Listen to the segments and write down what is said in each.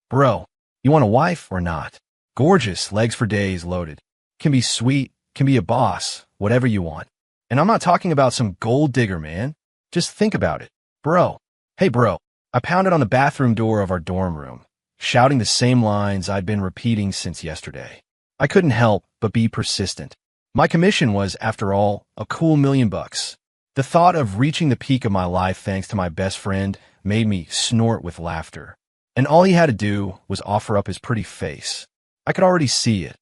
Bro, you want a wife or not? Gorgeous, legs for days, loaded. Can be sweet, can be a boss, whatever you want. And I'm not talking about some gold digger, man. Just think about it. Bro. Hey, bro. I pounded on the bathroom door of our dorm room, shouting the same lines I'd been repeating since yesterday. I couldn't help but be persistent. My commission was, after all, a cool $1,000,000. The thought of reaching the peak of my life thanks to my best friend made me snort with laughter. And all he had to do was offer up his pretty face. I could already see it.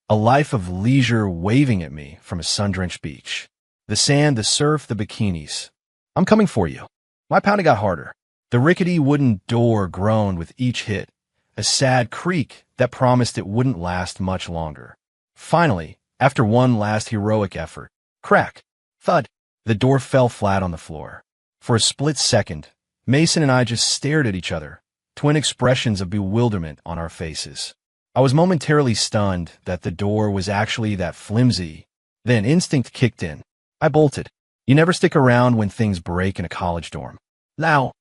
A life of leisure waving at me from a sun-drenched beach. The sand, the surf, the bikinis. I'm coming for you. My pounding got harder. The rickety wooden door groaned with each hit, a sad creak that promised it wouldn't last much longer. Finally, after one last heroic effort, crack, thud, the door fell flat on the floor. For a split second, Mason and I just stared at each other, twin expressions of bewilderment on our faces. I was momentarily stunned that the door was actually that flimsy. Then instinct kicked in. I bolted. You never stick around when things break in a college dorm. Now,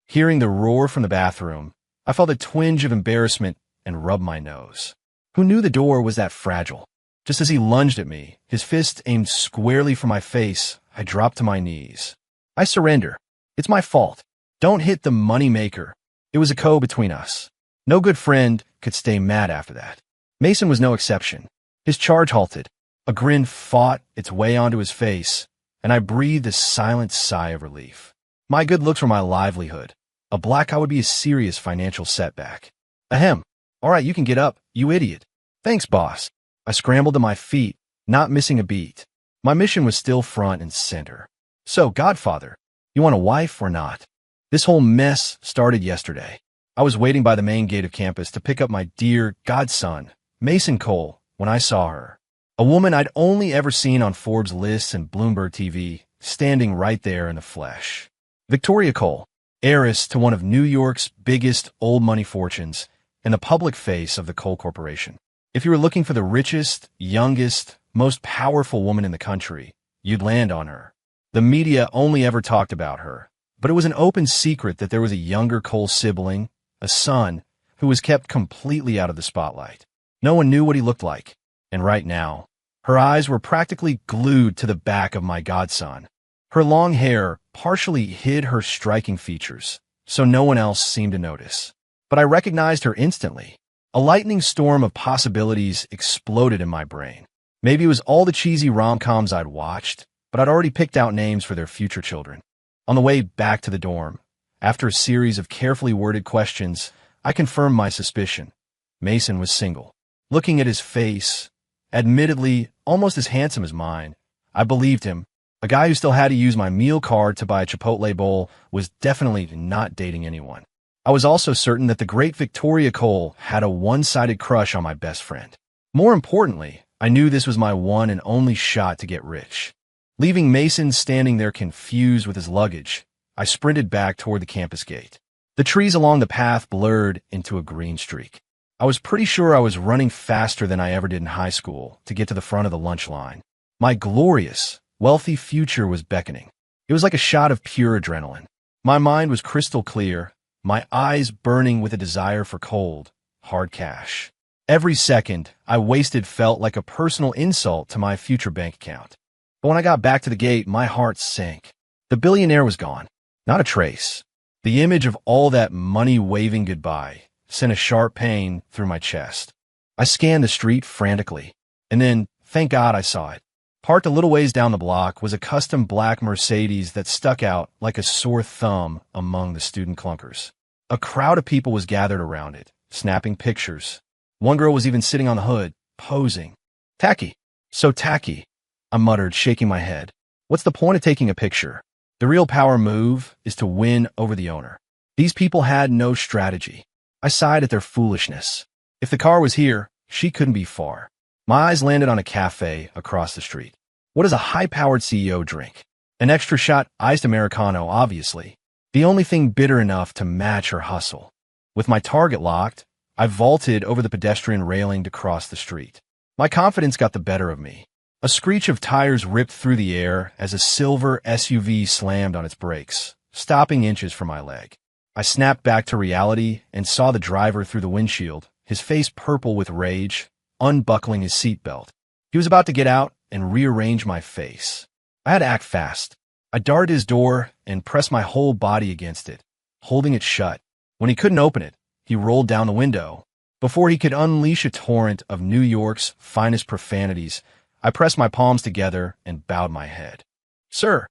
hearing the roar from the bathroom, I felt a twinge of embarrassment and rubbed my nose. Who knew the door was that fragile? Just as he lunged at me, his fist aimed squarely for my face, I dropped to my knees. I surrender. It's my fault. Don't hit the money maker. It was a code between us. No good friend could stay mad after that. Mason was no exception. His charge halted. A grin fought its way onto his face, and I breathed a silent sigh of relief. My good looks were my livelihood. A black eye would be a serious financial setback. Ahem. All right, you can get up, you idiot. Thanks, boss. I scrambled to my feet, not missing a beat. My mission was still front and center. So, Godfather, you want a wife or not? This whole mess started yesterday. I was waiting by the main gate of campus to pick up my dear godson, Mason Cole, when I saw her. A woman I'd only ever seen on Forbes lists and Bloomberg TV, standing right there in the flesh. Victoria Cole, heiress to one of New York's biggest old money fortunes and the public face of the Cole Corporation. If you were looking for the richest, youngest, most powerful woman in the country, you'd land on her. The media only ever talked about her, but it was an open secret that there was a younger Cole sibling, a son, who was kept completely out of the spotlight. No one knew what he looked like, and right now, her eyes were practically glued to the back of my godson. Her long hair partially hid her striking features, so no one else seemed to notice. But I recognized her instantly. A lightning storm of possibilities exploded in my brain. Maybe it was all the cheesy rom-coms I'd watched, but I'd already picked out names for their future children. On the way back to the dorm, after a series of carefully worded questions, I confirmed my suspicion. Mason was single. Looking at his face, admittedly almost as handsome as mine, I believed him. A guy who still had to use my meal card to buy a Chipotle bowl was definitely not dating anyone. I was also certain that the great Victoria Cole had a one-sided crush on my best friend. More importantly, I knew this was my one and only shot to get rich. Leaving Mason standing there confused with his luggage, I sprinted back toward the campus gate. The trees along the path blurred into a green streak. I was pretty sure I was running faster than I ever did in high school to get to the front of the lunch line. My glorious, wealthy future was beckoning. It was like a shot of pure adrenaline. My mind was crystal clear, my eyes burning with a desire for cold, hard cash. Every second I wasted felt like a personal insult to my future bank account. But when I got back to the gate, my heart sank. The billionaire was gone. Not a trace. The image of all that money waving goodbye sent a sharp pain through my chest. I scanned the street frantically, and then, thank God, I saw it. Parked a little ways down the block was a custom black Mercedes that stuck out like a sore thumb among the student clunkers. A crowd of people was gathered around it, snapping pictures. One girl was even sitting on the hood, posing. Tacky. So tacky, I muttered, shaking my head. What's the point of taking a picture? The real power move is to win over the owner. These people had no strategy. I sighed at their foolishness. If the car was here, she couldn't be far. My eyes landed on a cafe across the street. What does a high-powered CEO drink? An extra shot iced Americano, obviously. The only thing bitter enough to match her hustle. With my target locked, I vaulted over the pedestrian railing to cross the street. My confidence got the better of me. A screech of tires ripped through the air as a silver SUV slammed on its brakes, stopping inches from my leg. I snapped back to reality and saw the driver through the windshield, his face purple with rage, unbuckling his seatbelt. He was about to get out and rearrange my face. I had to act fast. I darted his door and pressed my whole body against it, holding it shut. When he couldn't open it, he rolled down the window. Before he could unleash a torrent of New York's finest profanities, I pressed my palms together and bowed my head. Sir,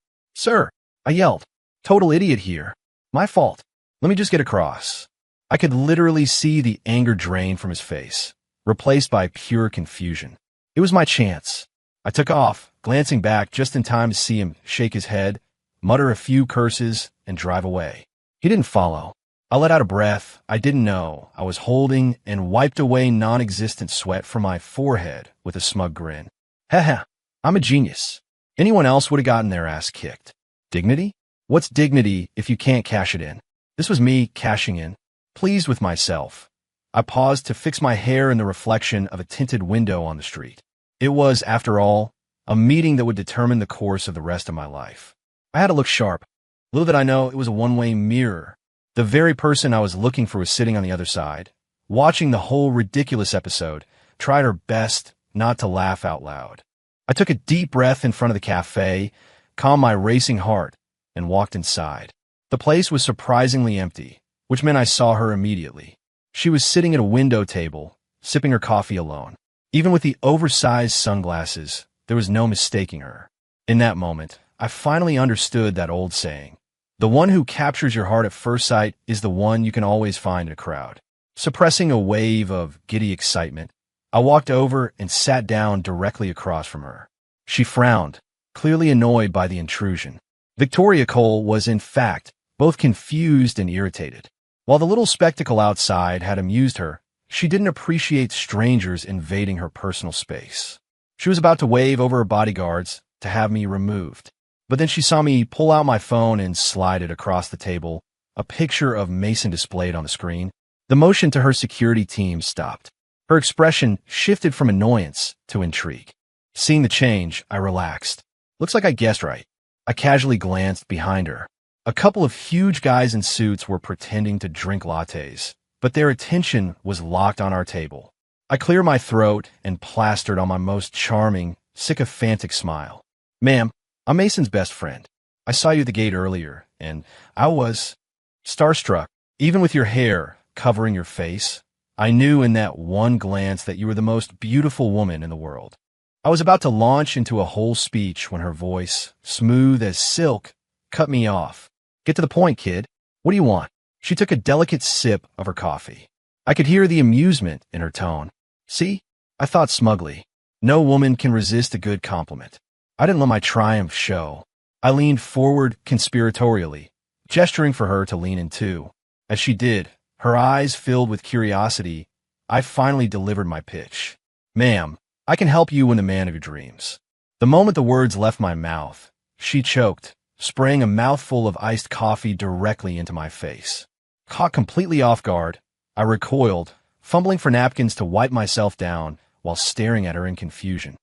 I yelled. Total idiot here. My fault. Let me just get across. I could literally see the anger drain from his face, replaced by pure confusion. It was my chance. I took off, glancing back just in time to see him shake his head, mutter a few curses, and drive away. He didn't follow. I let out a breath I didn't know I was holding and wiped away non-existent sweat from my forehead with a smug grin. Haha, I'm a genius. Anyone else would have gotten their ass kicked. Dignity? What's dignity if you can't cash it in? This was me cashing in, pleased with myself. I paused to fix my hair in the reflection of a tinted window on the street. It was, after all, a meeting that would determine the course of the rest of my life. I had to look sharp. Little did I know it was a one-way mirror. The very person I was looking for was sitting on the other side, watching the whole ridiculous episode, tried her best not to laugh out loud. I took a deep breath in front of the cafe, calmed my racing heart, and walked inside. The place was surprisingly empty, which meant I saw her immediately. She was sitting at a window table, sipping her coffee alone. Even with the oversized sunglasses, there was no mistaking her. In that moment, I finally understood that old saying. The one who captures your heart at first sight is the one you can always find in a crowd. Suppressing a wave of giddy excitement, I walked over and sat down directly across from her. She frowned, clearly annoyed by the intrusion. Victoria Cole was, in fact, both confused and irritated. While the little spectacle outside had amused her, she didn't appreciate strangers invading her personal space. She was about to wave over her bodyguards to have me removed. But then she saw me pull out my phone and slide it across the table, a picture of Mason displayed on the screen. The motion to her security team stopped. Her expression shifted from annoyance to intrigue. Seeing the change, I relaxed. Looks like I guessed right. I casually glanced behind her. A couple of huge guys in suits were pretending to drink lattes, but their attention was locked on our table. I cleared my throat and plastered on my most charming, sycophantic smile. Ma'am, I'm Mason's best friend. I saw you at the gate earlier, and I was starstruck. Even with your hair covering your face, I knew in that one glance that you were the most beautiful woman in the world. I was about to launch into a whole speech when her voice, smooth as silk, cut me off. Get to the point, kid. What do you want? She took a delicate sip of her coffee. I could hear the amusement in her tone. See? I thought smugly. No woman can resist a good compliment. I didn't let my triumph show. I leaned forward conspiratorially, gesturing for her to lean in too. As she did, her eyes filled with curiosity, I finally delivered my pitch. Ma'am, I can help you win the man of your dreams. The moment the words left my mouth, she choked, spraying a mouthful of iced coffee directly into my face. Caught completely off guard, I recoiled, fumbling for napkins to wipe myself down while staring at her in confusion.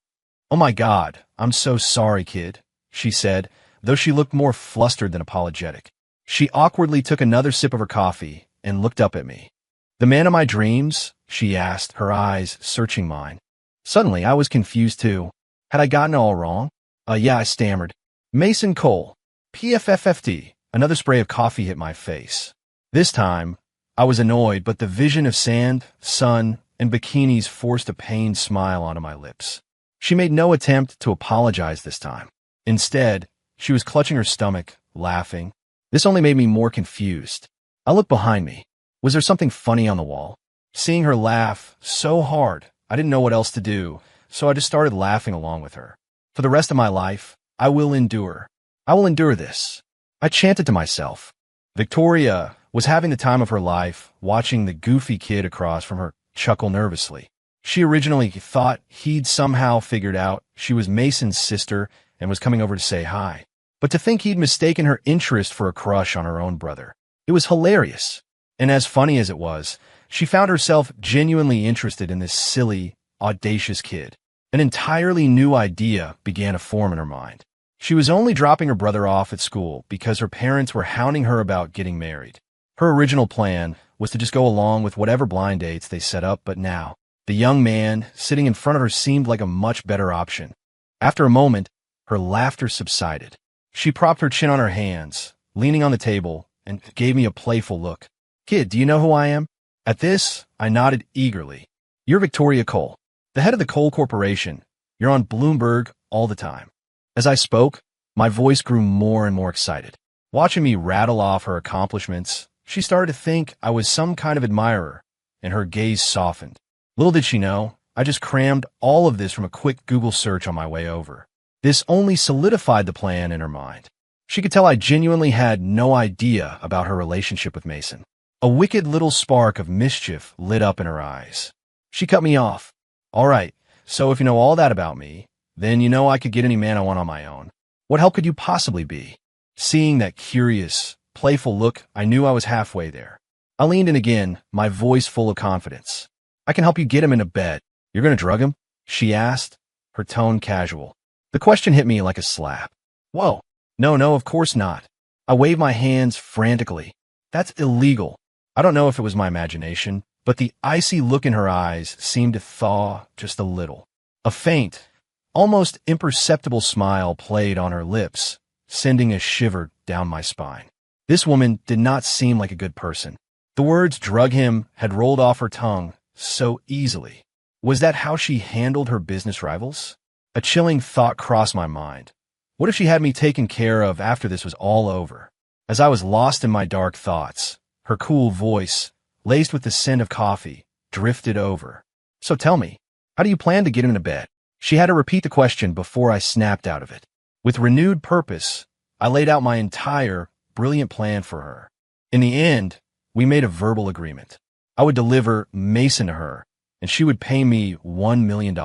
Oh my God, I'm so sorry, kid, she said, though she looked more flustered than apologetic. She awkwardly took another sip of her coffee and looked up at me. The man of my dreams? She asked, her eyes searching mine. Suddenly, I was confused too. Had I gotten it all wrong? Yeah, I stammered. Mason Cole. PFFFD. Another spray of coffee hit my face. This time, I was annoyed, but the vision of sand, sun, and bikinis forced a pained smile onto my lips. She made no attempt to apologize this time. Instead, she was clutching her stomach, laughing. This only made me more confused. I looked behind me. Was there something funny on the wall? Seeing her laugh so hard, I didn't know what else to do, so I just started laughing along with her. For the rest of my life, I will endure. I will endure this. I chanted to myself. Victoria was having the time of her life, watching the goofy kid across from her chuckle nervously. She originally thought he'd somehow figured out she was Mason's sister and was coming over to say hi. But to think he'd mistaken her interest for a crush on her own brother. It was hilarious. And as funny as it was, she found herself genuinely interested in this silly, audacious kid. An entirely new idea began to form in her mind. She was only dropping her brother off at school because her parents were hounding her about getting married. Her original plan was to just go along with whatever blind dates they set up, but now, the young man sitting in front of her seemed like a much better option. After a moment, her laughter subsided. She propped her chin on her hands, leaning on the table, and gave me a playful look. "Kid, do you know who I am?" At this, I nodded eagerly. "You're Victoria Cole, the head of the Cole Corporation. You're on Bloomberg all the time." As I spoke, my voice grew more and more excited. Watching me rattle off her accomplishments, she started to think I was some kind of admirer, and her gaze softened. Little did she know, I just crammed all of this from a quick Google search on my way over. This only solidified the plan in her mind. She could tell I genuinely had no idea about her relationship with Mason. A wicked little spark of mischief lit up in her eyes. She cut me off. "All right, so if you know all that about me, then you know I could get any man I want on my own. What help could you possibly be?" Seeing that curious, playful look, I knew I was halfway there. I leaned in again, my voice full of confidence. "I can help you get him into bed." "You're going to drug him?" she asked, her tone casual. The question hit me like a slap. Whoa, no, of course not. I waved my hands frantically. "That's illegal." I don't know if it was my imagination, but the icy look in her eyes seemed to thaw just a little. A faint, almost imperceptible smile played on her lips, sending a shiver down my spine. This woman did not seem like a good person. The words "drug him" had rolled off her tongue so easily. Was that how she handled her business rivals? A chilling thought crossed my mind. What if she had me taken care of after this was all over? As I was lost in my dark thoughts, her cool voice, laced with the scent of coffee, drifted over. "So tell me, how do you plan to get him to bed?" She had to repeat the question before I snapped out of it. With renewed purpose, I laid out my entire, brilliant plan for her. In the end, we made a verbal agreement. I would deliver Mason to her, and she would pay me $1 million.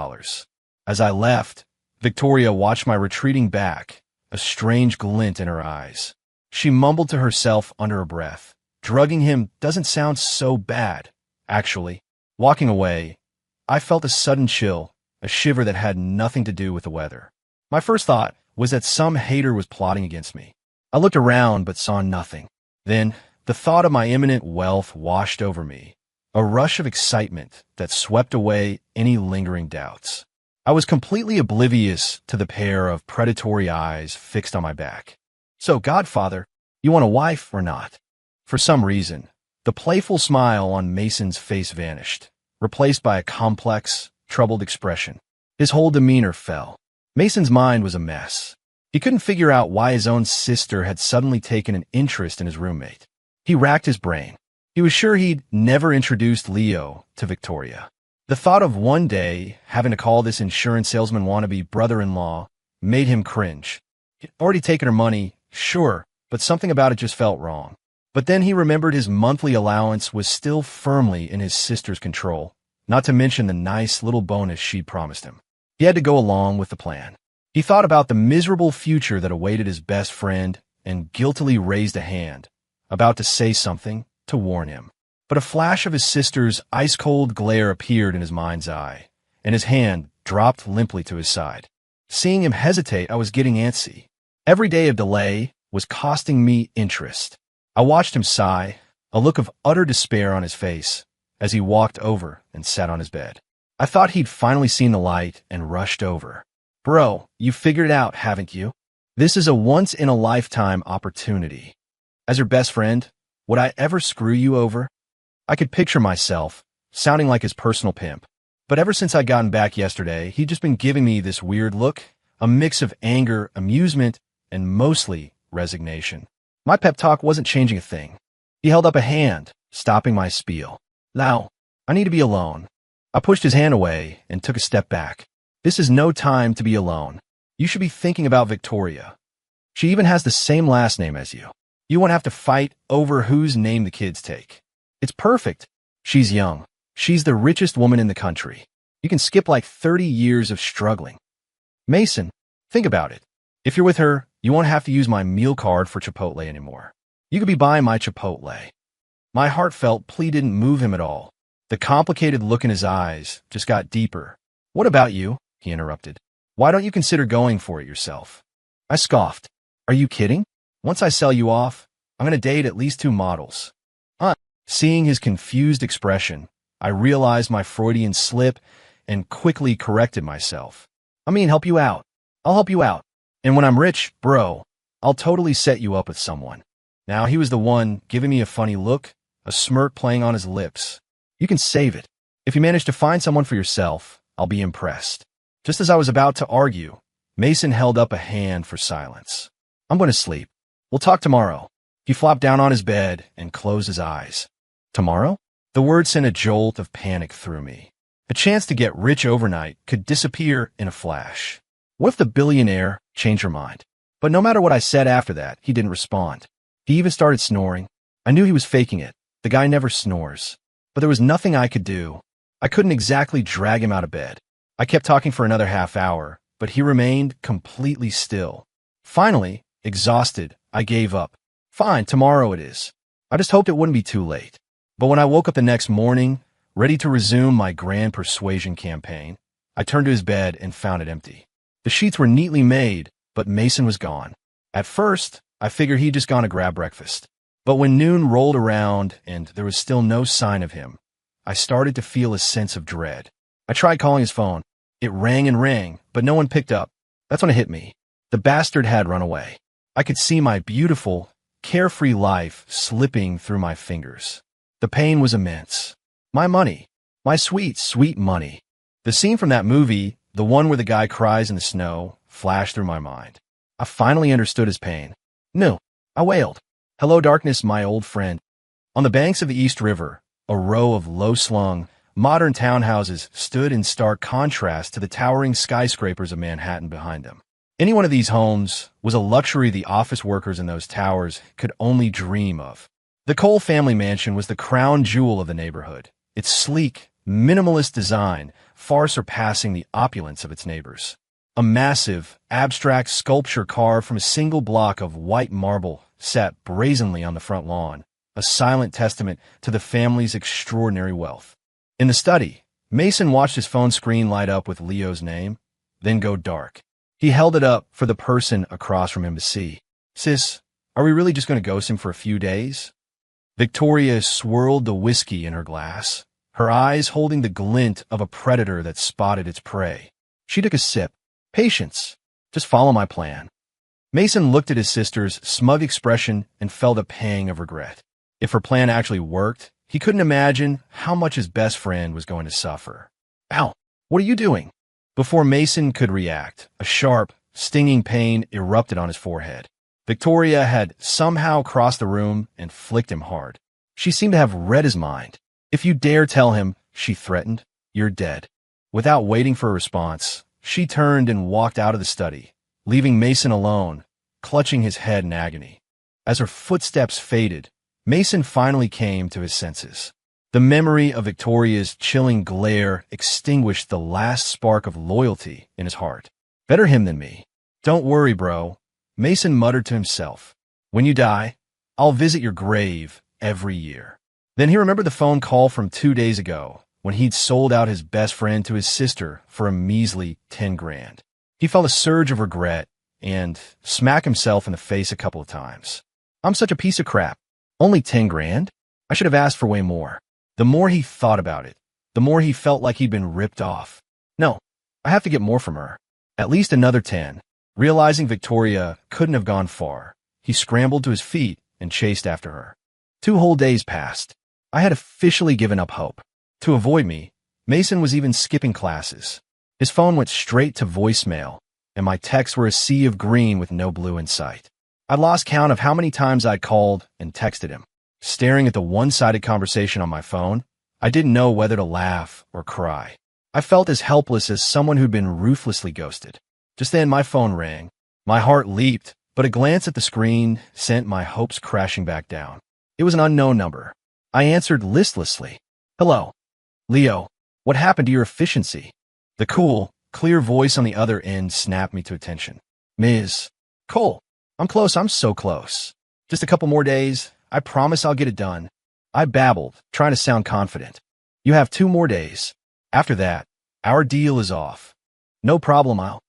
As I left, Victoria watched my retreating back, a strange glint in her eyes. She mumbled to herself under her breath. Drugging him doesn't sound so bad, actually. Walking away, I felt a sudden chill, a shiver that had nothing to do with the weather. My first thought was that some hater was plotting against me. I looked around but saw nothing. Then, the thought of my imminent wealth washed over me, a rush of excitement that swept away any lingering doubts. I was completely oblivious to the pair of predatory eyes fixed on my back. "So, Godfather, you want a wife or not?" For some reason, the playful smile on Mason's face vanished, replaced by a complex, troubled expression. His whole demeanor fell. Mason's mind was a mess. He couldn't figure out why his own sister had suddenly taken an interest in his roommate. He racked his brain. He was sure he'd never introduced Leo to Victoria. The thought of one day having to call this insurance salesman wannabe brother-in-law made him cringe. He'd already taken her money, sure, but something about it just felt wrong. But then he remembered his monthly allowance was still firmly in his sister's control, not to mention the nice little bonus she'd promised him. He had to go along with the plan. He thought about the miserable future that awaited his best friend and guiltily raised a hand, about to say something to warn him. But a flash of his sister's ice-cold glare appeared in his mind's eye, and his hand dropped limply to his side. Seeing him hesitate, I was getting antsy. Every day of delay was costing me interest. I watched him sigh, a look of utter despair on his face, as he walked over and sat on his bed. I thought he'd finally seen the light and rushed over. "Bro, you figured it out, haven't you? This is a once-in-a-lifetime opportunity. As your best friend, would I ever screw you over?" I could picture myself, sounding like his personal pimp. But ever since I'd gotten back yesterday, he'd just been giving me this weird look, a mix of anger, amusement, and mostly resignation. My pep talk wasn't changing a thing. He held up a hand, stopping my spiel. "Now, I need to be alone." I pushed his hand away and took a step back. "This is no time to be alone. You should be thinking about Victoria. She even has the same last name as you. You won't have to fight over whose name the kids take. It's perfect. She's young. She's the richest woman in the country. You can skip like 30 years of struggling. Mason, think about it. If you're with her, you won't have to use my meal card for Chipotle anymore. You could be buying my Chipotle." My heartfelt plea didn't move him at all. The complicated look in his eyes just got deeper. "What about you?" he interrupted. "Why don't you consider going for it yourself?" I scoffed. "Are you kidding? Once I sell you off, I'm going to date at least 2 models. Seeing his confused expression, I realized my Freudian slip and quickly corrected myself. I mean, help you out. I'll help you out. And when I'm rich, bro, I'll totally set you up with someone. Now he was the one giving me a funny look, a smirk playing on his lips. You can save it. If you manage to find someone for yourself, I'll be impressed. Just as I was about to argue, Mason held up a hand for silence. I'm going to sleep. We'll talk tomorrow. He flopped down on his bed and closed his eyes. Tomorrow? The word sent a jolt of panic through me. A chance to get rich overnight could disappear in a flash. What if the billionaire changed her mind? But no matter what I said after that, he didn't respond. He even started snoring. I knew he was faking it. The guy never snores. But there was nothing I could do. I couldn't exactly drag him out of bed. I kept talking for another half hour, but he remained completely still. Finally, exhausted, I gave up. Fine, tomorrow it is. I just hoped it wouldn't be too late. But when I woke up the next morning, ready to resume my grand persuasion campaign, I turned to his bed and found it empty. The sheets were neatly made, but Mason was gone. At first, I figured he'd just gone to grab breakfast. But when noon rolled around and there was still no sign of him, I started to feel a sense of dread. I tried calling his phone. It rang and rang, but no one picked up. That's when it hit me. The bastard had run away. I could see my beautiful, carefree life slipping through my fingers. The pain was immense. My money. My sweet, sweet money. The scene from that movie, the one where the guy cries in the snow, flashed through my mind. I finally understood his pain. No, I wailed. Hello, darkness, my old friend. On the banks of the East River, a row of low-slung, modern townhouses stood in stark contrast to the towering skyscrapers of Manhattan behind them. Any one of these homes was a luxury the office workers in those towers could only dream of. The Cole family mansion was the crown jewel of the neighborhood, its sleek, minimalist design far surpassing the opulence of its neighbors. A massive, abstract sculpture carved from a single block of white marble sat brazenly on the front lawn, a silent testament to the family's extraordinary wealth. In the study, Mason watched his phone screen light up with Leo's name, then go dark. He held it up for the person across from him to see. Sis, are we really just going to ghost him for a few days? Victoria swirled the whiskey in her glass, her eyes holding the glint of a predator that spotted its prey. She took a sip. Patience. Just follow my plan. Mason looked at his sister's smug expression and felt a pang of regret. If her plan actually worked, he couldn't imagine how much his best friend was going to suffer. Ow, what are you doing? Before Mason could react, a sharp, stinging pain erupted on his forehead. Victoria had somehow crossed the room and flicked him hard. She seemed to have read his mind. If you dare tell him, she threatened, you're dead. Without waiting for a response, she turned and walked out of the study, leaving Mason alone, clutching his head in agony. As her footsteps faded, Mason finally came to his senses. The memory of Victoria's chilling glare extinguished the last spark of loyalty in his heart. Better him than me. Don't worry, bro, Mason muttered to himself. When you die, I'll visit your grave every year. Then he remembered the phone call from 2 days ago, when he'd sold out his best friend to his sister for a measly 10 grand. He felt a surge of regret and smacked himself in the face a couple of times. I'm such a piece of crap. Only 10 grand? I should have asked for way more. The more he thought about it, the more he felt like he'd been ripped off. No, I have to get more from her. At least another 10. Realizing Victoria couldn't have gone far, he scrambled to his feet and chased after her. 2 whole days passed. I had officially given up hope. To avoid me, Mason was even skipping classes. His phone went straight to voicemail, and my texts were a sea of green with no blue in sight. I lost count of how many times I'd called and texted him. Staring at the one-sided conversation on my phone, I didn't know whether to laugh or cry. I felt as helpless as someone who'd been ruthlessly ghosted. Just then my phone rang. My heart leaped, but a glance at the screen sent my hopes crashing back down. It was an unknown number. I answered listlessly. Hello. Leo, what happened to your efficiency? The cool, clear voice on the other end snapped me to attention. Ms. Cole, I'm close, I'm so close. Just a couple more days, I promise I'll get it done. I babbled, trying to sound confident. You have 2 more days. After that, our deal is off. No problem, I'll.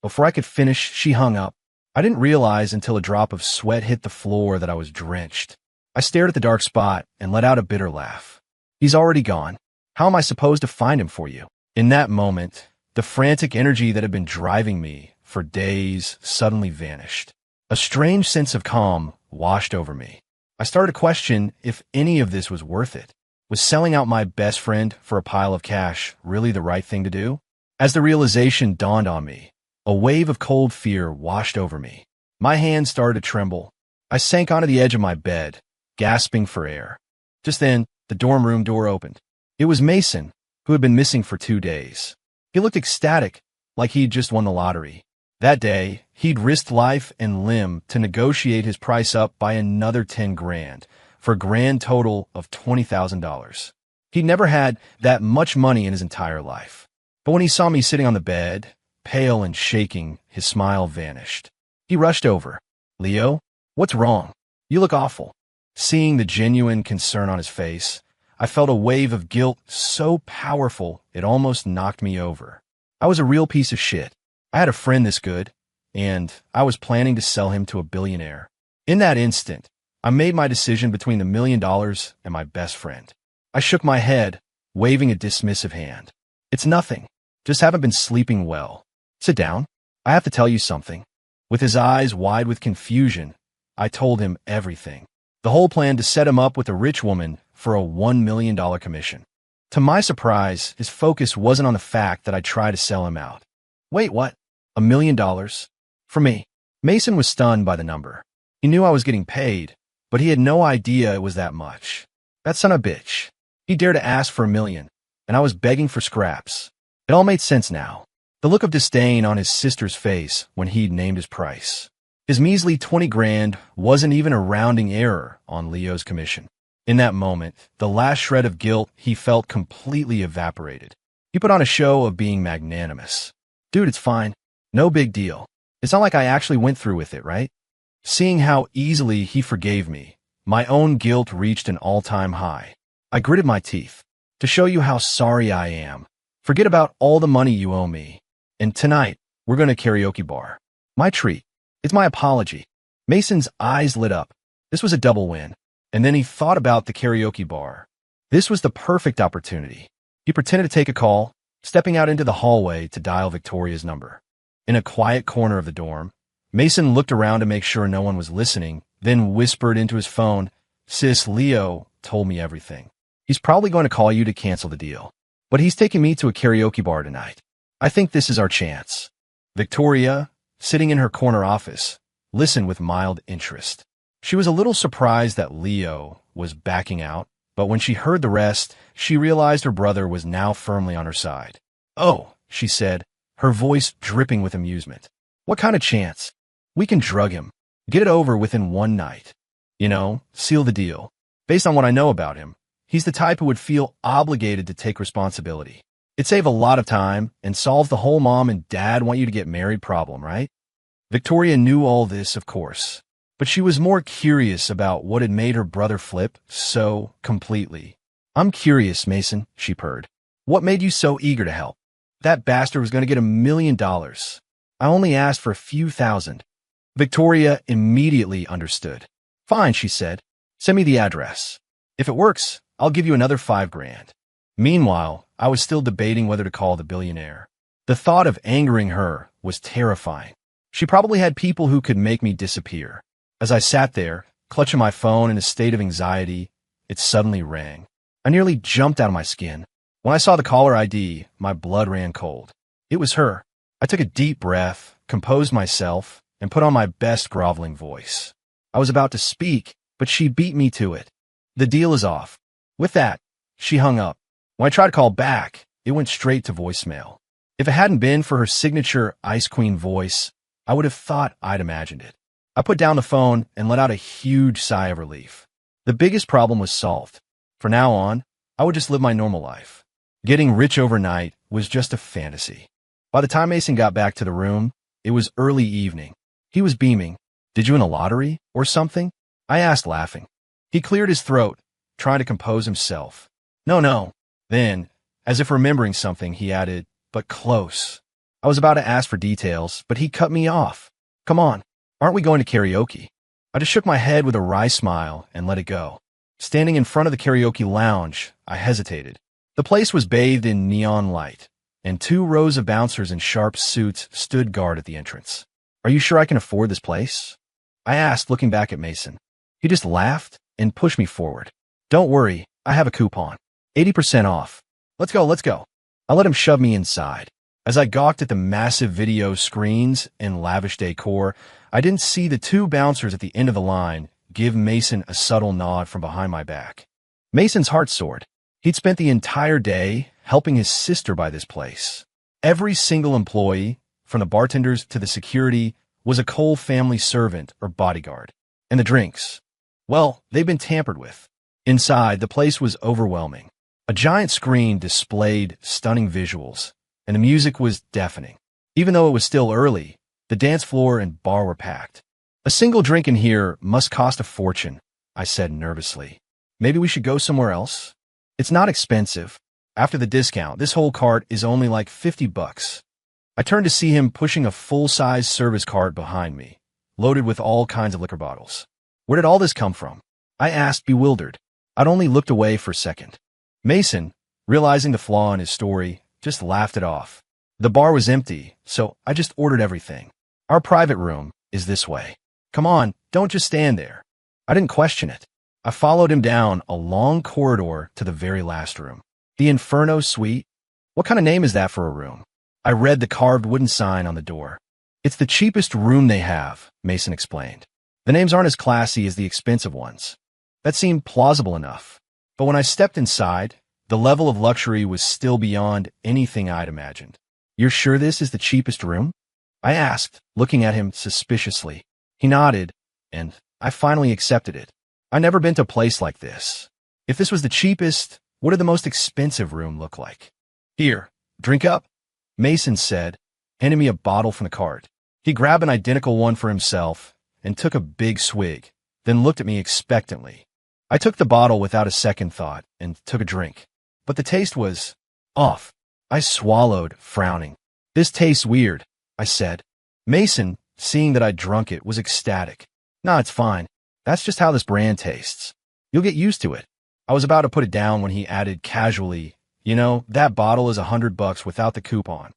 Before I could finish, she hung up. I didn't realize until a drop of sweat hit the floor that I was drenched. I stared at the dark spot and let out a bitter laugh. He's already gone. How am I supposed to find him for you? In that moment, the frantic energy that had been driving me for days suddenly vanished. A strange sense of calm washed over me. I started to question if any of this was worth it. Was selling out my best friend for a pile of cash really the right thing to do? As the realization dawned on me, a wave of cold fear washed over me. My hands started to tremble. I sank onto the edge of my bed, gasping for air. Just then, the dorm room door opened. It was Mason, who had been missing for 2 days. He looked ecstatic, like he'd just won the lottery. That day, he'd risked life and limb to negotiate his price up by another 10 grand, for a grand total of $20,000. He'd never had that much money in his entire life. But when he saw me sitting on the bed, pale and shaking, his smile vanished. He rushed over. "Leo, what's wrong? You look awful." Seeing the genuine concern on his face, I felt a wave of guilt so powerful it almost knocked me over. I was a real piece of shit. I had a friend this good, and I was planning to sell him to a billionaire. In that instant, I made my decision between the $1 million and my best friend. I shook my head, waving a dismissive hand. "It's nothing. Just haven't been sleeping well. Sit down. I have to tell you something." With his eyes wide with confusion, I told him everything. The whole plan to set him up with a rich woman for a $1 million commission. To my surprise, his focus wasn't on the fact that I'd try to sell him out. "Wait, what? $1 million? For me?" Mason was stunned by the number. He knew I was getting paid, but he had no idea it was that much. That son of a bitch. He dared to ask for $1 million, and I was begging for scraps. It all made sense now. The look of disdain on his sister's face when he'd named his price. His measly 20 grand wasn't even a rounding error on Leo's commission. In that moment, the last shred of guilt he felt completely evaporated. He put on a show of being magnanimous. "Dude, it's fine. No big deal. It's not like I actually went through with it, right?" Seeing how easily he forgave me, my own guilt reached an all-time high. I gritted my teeth. "To show you how sorry I am, forget about all the money you owe me. And tonight, we're going to karaoke bar. My treat. It's my apology." Mason's eyes lit up. This was a double win. And then he thought about the karaoke bar. This was the perfect opportunity. He pretended to take a call, stepping out into the hallway to dial Victoria's number. In a quiet corner of the dorm, Mason looked around to make sure no one was listening, then whispered into his phone, "Sis, Leo told me everything. He's probably going to call you to cancel the deal. But he's taking me to a karaoke bar tonight. I think this is our chance." Victoria, sitting in her corner office, listened with mild interest. She was a little surprised that Leo was backing out, but when she heard the rest, she realized her brother was now firmly on her side. "Oh," she said, her voice dripping with amusement. "What kind of chance? We can drug him. Get it over within one night. You know, seal the deal. Based on what I know about him, he's the type who would feel obligated to take responsibility. It'd save a lot of time and solve the whole mom and dad want you to get married problem, right?" Victoria knew all this, of course, but she was more curious about what had made her brother flip so completely. "I'm curious, Mason," she purred. "What made you so eager to help? That bastard was going to get $1 million. I only asked for a few thousand." Victoria immediately understood. "Fine," she said. "Send me the address. If it works, I'll give you another 5 grand. Meanwhile, I was still debating whether to call the billionaire. The thought of angering her was terrifying. She probably had people who could make me disappear. As I sat there, clutching my phone in a state of anxiety, it suddenly rang. I nearly jumped out of my skin. When I saw the caller ID, my blood ran cold. It was her. I took a deep breath, composed myself, and put on my best groveling voice. I was about to speak, but she beat me to it. "The deal is off." With that, she hung up. When I tried to call back, it went straight to voicemail. If it hadn't been for her signature Ice Queen voice, I would have thought I'd imagined it. I put down the phone and let out a huge sigh of relief. The biggest problem was solved. From now on, I would just live my normal life. Getting rich overnight was just a fantasy. By the time Mason got back to the room, it was early evening. He was beaming. "Did you win a lottery or something?" I asked, laughing. He cleared his throat, trying to compose himself. No. Then, as if remembering something, he added, "But close." I was about to ask for details, but he cut me off. "Come on, aren't we going to karaoke?" I just shook my head with a wry smile and let it go. Standing in front of the karaoke lounge, I hesitated. The place was bathed in neon light, and 2 rows of bouncers in sharp suits stood guard at the entrance. "Are you sure I can afford this place?" I asked, looking back at Mason. He just laughed and pushed me forward. "Don't worry, I have a coupon. 80% off. Let's go, let's go." I let him shove me inside. As I gawked at the massive video screens and lavish decor, I didn't see the 2 bouncers at the end of the line give Mason a subtle nod from behind my back. Mason's heart soared. He'd spent the entire day helping his sister buy this place. Every single employee, from the bartenders to the security, was a Cole family servant or bodyguard. And the drinks, well, they've been tampered with. Inside, the place was overwhelming. A giant screen displayed stunning visuals, and the music was deafening. Even though it was still early, the dance floor and bar were packed. "A single drink in here must cost a fortune," I said nervously. "Maybe we should go somewhere else?" "It's not expensive. After the discount, this whole cart is only like $50. I turned to see him pushing a full-size service cart behind me, loaded with all kinds of liquor bottles. "Where did all this come from?" I asked, bewildered. I'd only looked away for a second. Mason, realizing the flaw in his story, just laughed it off. "The bar was empty, so I just ordered everything. Our private room is this way. Come on, don't just stand there." I didn't question it. I followed him down a long corridor to the very last room. The Inferno Suite? What kind of name is that for a room? I read the carved wooden sign on the door. "It's the cheapest room they have," Mason explained. "The names aren't as classy as the expensive ones." That seemed plausible enough. But when I stepped inside, the level of luxury was still beyond anything I'd imagined. "You're sure this is the cheapest room?" I asked, looking at him suspiciously. He nodded, and I finally accepted it. I'd never been to a place like this. If this was the cheapest, what did the most expensive room look like? "Here, drink up," Mason said, handing me a bottle from the cart. He grabbed an identical one for himself and took a big swig, then looked at me expectantly. I took the bottle without a second thought and took a drink. But the taste was off. I swallowed, frowning. "This tastes weird," I said. Mason, seeing that I'd drunk it, was ecstatic. "Nah, it's fine. That's just how this brand tastes. You'll get used to it." I was about to put it down when he added casually, "You know, that bottle is $100 without the coupon."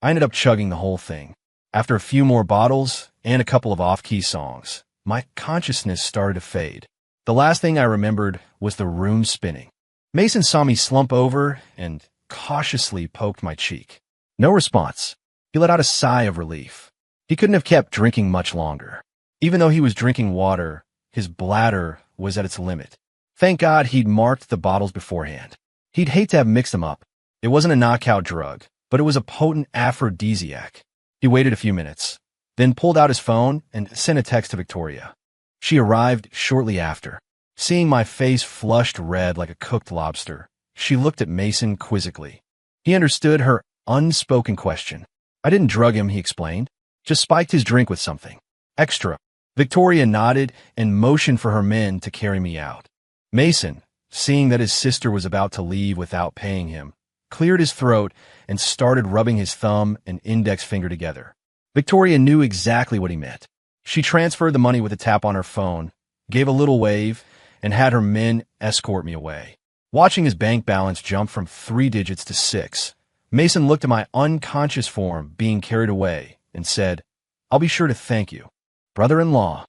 I ended up chugging the whole thing. After a few more bottles and a couple of off-key songs, my consciousness started to fade. The last thing I remembered was the room spinning. Mason saw me slump over and cautiously poked my cheek. No response. He let out a sigh of relief. He couldn't have kept drinking much longer. Even though he was drinking water, his bladder was at its limit. Thank God he'd marked the bottles beforehand. He'd hate to have mixed them up. It wasn't a knockout drug, but it was a potent aphrodisiac. He waited a few minutes, then pulled out his phone and sent a text to Victoria. She arrived shortly after. Seeing my face flushed red like a cooked lobster, she looked at Mason quizzically. He understood her unspoken question. "I didn't drug him," he explained. "Just spiked his drink with something extra." Victoria nodded and motioned for her men to carry me out. Mason, seeing that his sister was about to leave without paying him, cleared his throat and started rubbing his thumb and index finger together. Victoria knew exactly what he meant. She transferred the money with a tap on her phone, gave a little wave, and had her men escort me away. Watching his bank balance jump from 3 digits to 6, Mason looked at my unconscious form being carried away and said, "I'll be sure to thank you." Brother-in-law.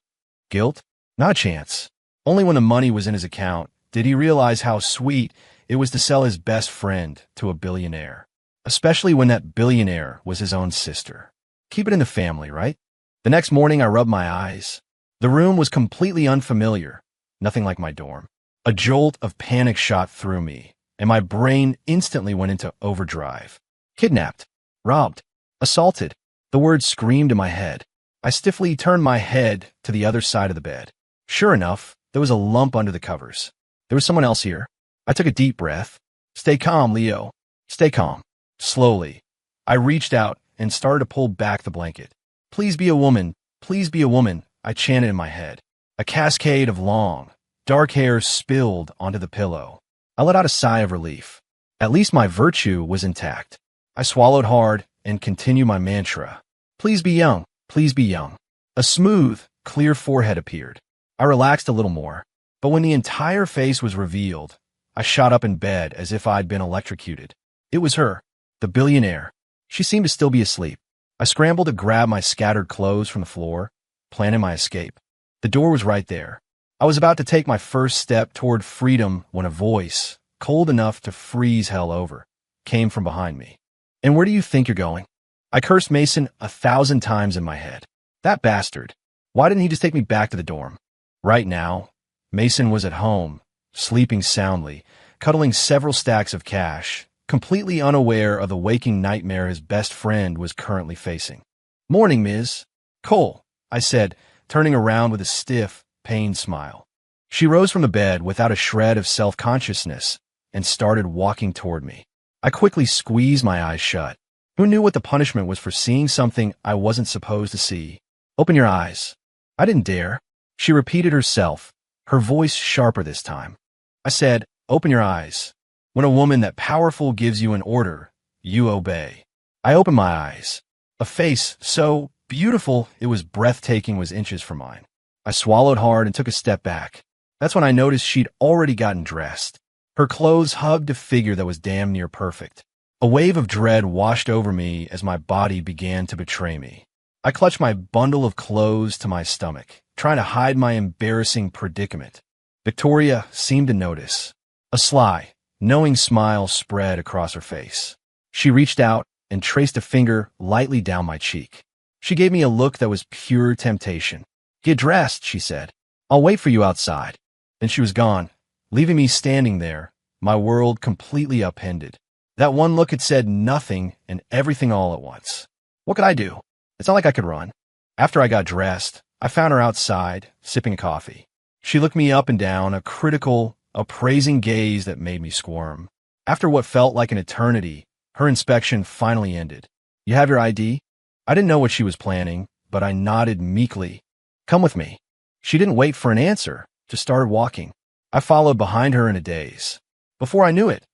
Guilt? Not a chance. Only when the money was in his account did he realize how sweet it was to sell his best friend to a billionaire, especially when that billionaire was his own sister. Keep it in the family, right? The next morning, I rubbed my eyes. The room was completely unfamiliar, nothing like my dorm. A jolt of panic shot through me, and my brain instantly went into overdrive. Kidnapped, robbed, assaulted. The words screamed in my head. I stiffly turned my head to the other side of the bed. Sure enough, there was a lump under the covers. There was someone else here. I took a deep breath. "Stay calm, Leo. Stay calm." Slowly, I reached out and started to pull back the blanket. "Please be a woman. Please be a woman," I chanted in my head. A cascade of long, dark hair spilled onto the pillow. I let out a sigh of relief. At least my virtue was intact. I swallowed hard and continued my mantra. "Please be young. Please be young." A smooth, clear forehead appeared. I relaxed a little more, but when the entire face was revealed, I shot up in bed as if I'd been electrocuted. It was her, the billionaire. She seemed to still be asleep. I scrambled to grab my scattered clothes from the floor, planning my escape. The door was right there. I was about to take my first step toward freedom when a voice, cold enough to freeze hell over, came from behind me. "And where do you think you're going?" I cursed Mason 1,000 times in my head. That bastard. Why didn't he just take me back to the dorm? Right now, Mason was at home, sleeping soundly, cuddling several stacks of cash, completely unaware of the waking nightmare his best friend was currently facing. "Morning, Ms. Cole," I said, turning around with a stiff, pained smile. She rose from the bed without a shred of self-consciousness and started walking toward me. I quickly squeezed my eyes shut. Who knew what the punishment was for seeing something I wasn't supposed to see? "Open your eyes." I didn't dare. She repeated herself, her voice sharper this time. I said, "Open your eyes." When a woman that powerful gives you an order, you obey. I opened my eyes. A face so beautiful it was breathtaking was inches from mine. I swallowed hard and took a step back. That's when I noticed she'd already gotten dressed. Her clothes hugged a figure that was damn near perfect. A wave of dread washed over me as my body began to betray me. I clutched my bundle of clothes to my stomach, trying to hide my embarrassing predicament. Victoria seemed to notice. A sly, knowing smile spread across her face. She reached out and traced a finger lightly down my cheek. She gave me a look that was pure temptation. "Get dressed," she said. "I'll wait for you outside." Then she was gone, leaving me standing there, my world completely upended. That one look had said nothing and everything all at once. What could I do? It's not like I could run. After I got dressed, I found her outside, sipping a coffee. She looked me up and down, a critical, appraising gaze that made me squirm. After what felt like an eternity, her inspection finally ended. "You have your ID?" I didn't know what she was planning, but I nodded meekly. "Come with me." She didn't wait for an answer, just started walking. I followed behind her in a daze. Before I knew it,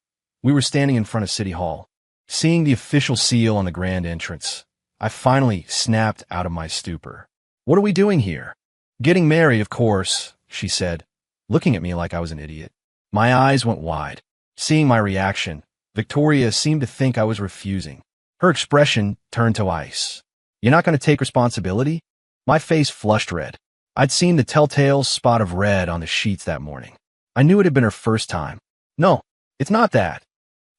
we were standing in front of City Hall. Seeing the official seal on the grand entrance, I finally snapped out of my stupor. "What are we doing here?" "Getting married, of course," she said, looking at me like I was an idiot. My eyes went wide. Seeing my reaction, Victoria seemed to think I was refusing. Her expression turned to ice. "You're not going to take responsibility?" My face flushed red. I'd seen the telltale spot of red on the sheets that morning. I knew it had been her first time. "No, it's not that.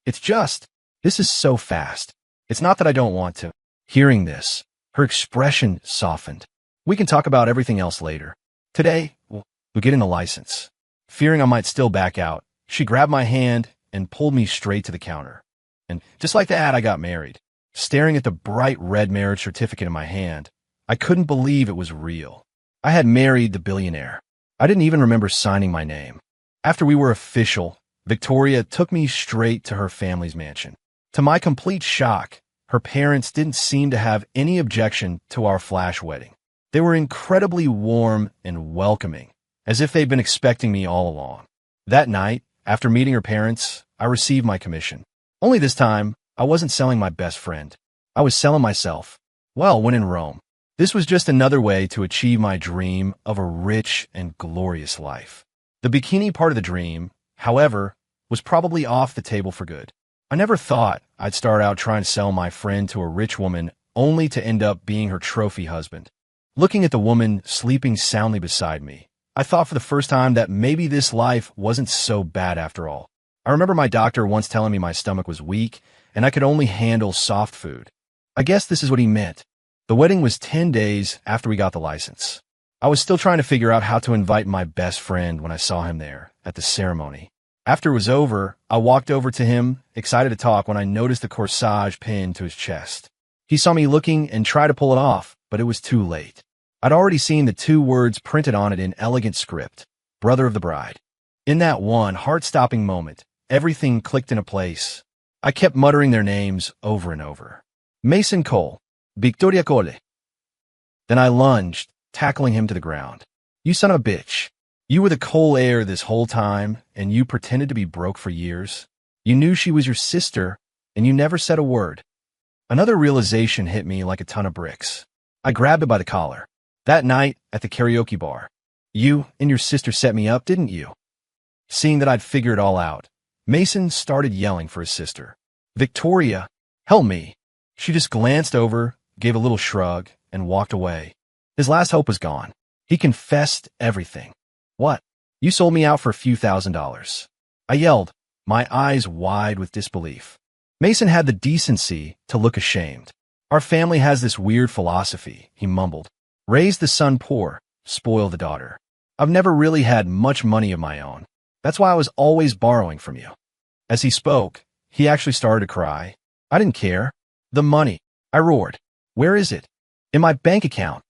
It's just, this is so fast. It's not that I don't want to." Hearing this, her expression softened. "We can talk about everything else later. Today, we'll get in a license." Fearing I might still back out, she grabbed my hand and pulled me straight to the counter. And just like that, I got married. Staring at the bright red marriage certificate in my hand, I couldn't believe it was real. I had married the billionaire. I didn't even remember signing my name. After we were official, Victoria took me straight to her family's mansion. To my complete shock, her parents didn't seem to have any objection to our flash wedding. They were incredibly warm and welcoming, as if they'd been expecting me all along. That night, after meeting her parents, I received my commission. Only this time, I wasn't selling my best friend. I was selling myself. Well, when in Rome. This was just another way to achieve my dream of a rich and glorious life. The bikini part of the dream, however, was probably off the table for good. I never thought I'd start out trying to sell my friend to a rich woman only to end up being her trophy husband. Looking at the woman sleeping soundly beside me, I thought for the first time that maybe this life wasn't so bad after all. I remember my doctor once telling me my stomach was weak and I could only handle soft food. I guess this is what he meant. The wedding was 10 days after we got the license. I was still trying to figure out how to invite my best friend when I saw him there at the ceremony. After it was over, I walked over to him, excited to talk, when I noticed the corsage pinned to his chest. He saw me looking and tried to pull it off, but it was too late. I'd already seen the 2 words printed on it in elegant script, "Brother of the bride." In that one heart-stopping moment, everything clicked into place. I kept muttering their names over and over. Mason Cole. Victoria Cole. Then I lunged, tackling him to the ground. "You son of a bitch. You were the Cole heir this whole time, and you pretended to be broke for years. You knew she was your sister, and you never said a word." Another realization hit me like a ton of bricks. I grabbed her by the collar. That night at the karaoke bar, you and your sister set me up, didn't you? Seeing that I'd figured it all out, Mason started yelling for his sister. Victoria, help me. She just glanced over, gave a little shrug, and walked away. His last hope was gone. He confessed everything. What? You sold me out for a few $1,000s. I yelled, my eyes wide with disbelief. Mason had the decency to look ashamed. Our family has this weird philosophy, he mumbled. Raise the son poor, spoil the daughter. I've never really had much money of my own. That's why I was always borrowing from you. As he spoke, he actually started to cry. I didn't care. The money, I roared. Where is it? In my bank account.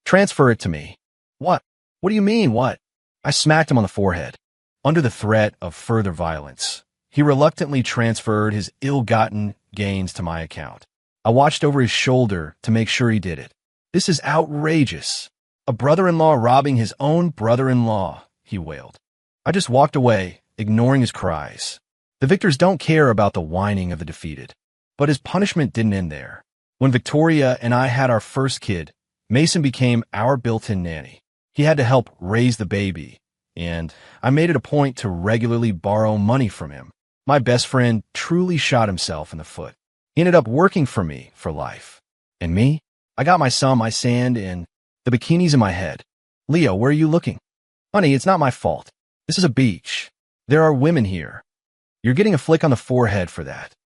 Transfer it to me. What? What do you mean, what? I smacked him on the forehead. Under the threat of further violence, he reluctantly transferred his ill-gotten gains to my account. I watched over his shoulder to make sure he did it. This is outrageous. A brother-in-law robbing his own brother-in-law, he wailed. I just walked away, ignoring his cries. The victors don't care about the whining of the defeated. But his punishment didn't end there. When Victoria and I had our first kid, Mason became our built-in nanny. He had to help raise the baby, and I made it a point to regularly borrow money from him. My best friend truly shot himself in the foot. He ended up working for me for life. And me? I got my sun, my sand, and the bikinis in my head. Leo, where are you looking? Honey, it's not my fault. This is a beach. There are women here. You're getting a flick on the forehead for that.